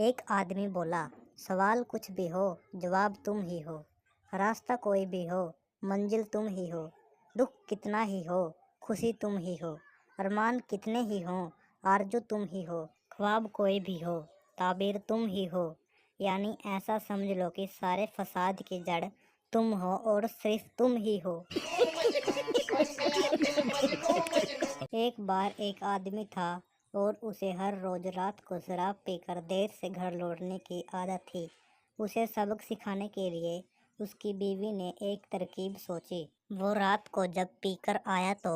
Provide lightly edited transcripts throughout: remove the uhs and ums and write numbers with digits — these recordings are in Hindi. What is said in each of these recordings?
एक आदमी बोला, सवाल कुछ भी हो जवाब तुम ही हो, रास्ता कोई भी हो मंजिल तुम ही हो, दुख कितना ही हो खुशी तुम ही हो, अरमान कितने ही हो आरज़ू तुम ही हो, ख्वाब कोई भी हो ताबीर तुम ही हो। यानी ऐसा समझ लो कि सारे फसाद की जड़ तुम हो और सिर्फ तुम ही हो। एक बार एक आदमी था और उसे हर रोज रात को शराब पीकर देर से घर लौटने की आदत थी। उसे सबक सिखाने के लिए उसकी बीवी ने एक तरकीब सोची। वो रात को जब पीकर आया तो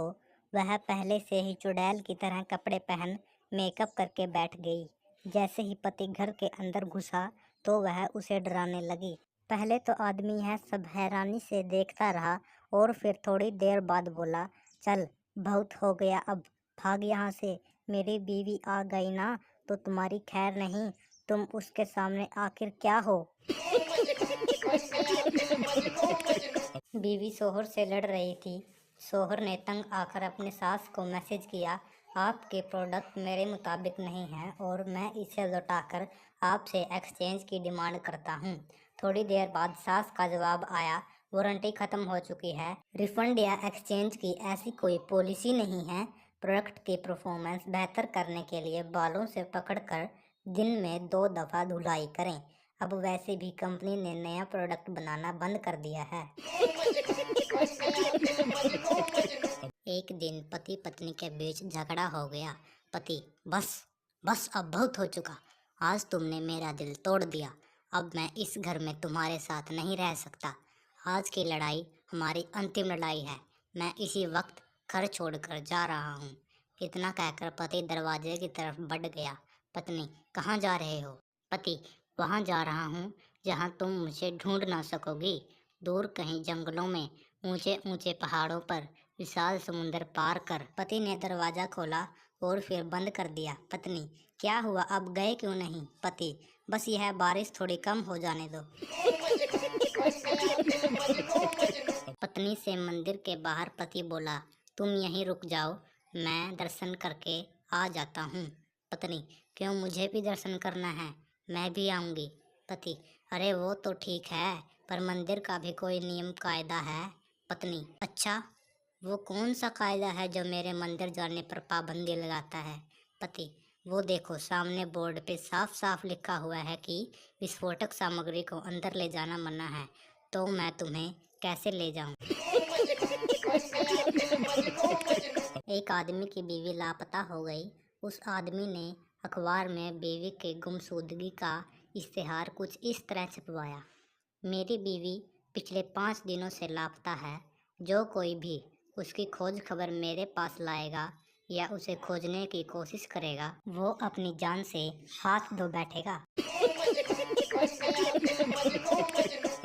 वह पहले से ही चुड़ैल की तरह कपड़े पहन मेकअप करके बैठ गई। जैसे ही पति घर के अंदर घुसा तो वह उसे डराने लगी। पहले तो आदमी यह सब हैरानी से देखता रहा और फिर थोड़ी देर बाद बोला, चल बहुत हो गया, अब भाग यहाँ से। मेरी बीवी आ गई ना तो तुम्हारी खैर नहीं, तुम उसके सामने आखिर क्या हो। बीवी शोहर से लड़ रही थी। शोहर ने तंग आकर अपने सास को मैसेज किया, आपके प्रोडक्ट मेरे मुताबिक नहीं है और मैं इसे लौटाकर आपसे एक्सचेंज की डिमांड करता हूँ। थोड़ी देर बाद सास का जवाब आया, वारंटी ख़त्म हो चुकी है, रिफंड या एक्सचेंज की ऐसी कोई पॉलिसी नहीं है। प्रोडक्ट की परफॉर्मेंस बेहतर करने के लिए बालों से पकड़कर दिन में 2 दफ़ा धुलाई करें। अब वैसे भी कंपनी ने नया प्रोडक्ट बनाना बंद कर दिया है। एक दिन पति पत्नी के बीच झगड़ा हो गया। पति, बस बस अब बहुत हो चुका, आज तुमने मेरा दिल तोड़ दिया, अब मैं इस घर में तुम्हारे साथ नहीं रह सकता। आज की लड़ाई हमारी अंतिम लड़ाई है, मैं इसी वक्त घर छोड़कर जा रहा हूँ। इतना कहकर पति दरवाजे की तरफ बढ़ गया। पत्नी, कहाँ जा रहे हो? पति, वहाँ जा रहा हूँ जहाँ तुम मुझे ढूंढ ना सकोगी, दूर कहीं जंगलों में, ऊंचे ऊंचे पहाड़ों पर, विशाल समुंदर पार कर। पति ने दरवाजा खोला और फिर बंद कर दिया। पत्नी, क्या हुआ, अब गए क्यों नहीं? पति, बस यह बारिश थोड़ी कम हो जाने दो। पत्नी से मंदिर के बाहर पति बोला, तुम यहीं रुक जाओ, मैं दर्शन करके आ जाता हूँ। पत्नी, क्यों, मुझे भी दर्शन करना है, मैं भी आऊँगी। पति, अरे वो तो ठीक है, पर मंदिर का भी कोई नियम कायदा है। पत्नी, अच्छा, वो कौन सा कायदा है जो मेरे मंदिर जाने पर पाबंदी लगाता है? पति, वो देखो, सामने बोर्ड पे साफ साफ लिखा हुआ है कि विस्फोटक सामग्री को अंदर ले जाना मना है, तो मैं तुम्हें कैसे ले जाऊं? एक आदमी की बीवी लापता हो गई। उस आदमी ने अखबार में बीवी के गुमशुदगी का इश्तेहार कुछ इस तरह छपवाया, मेरी बीवी पिछले 5 दिनों से लापता है, जो कोई भी उसकी खोज खबर मेरे पास लाएगा या उसे खोजने की कोशिश करेगा, वो अपनी जान से हाथ धो बैठेगा।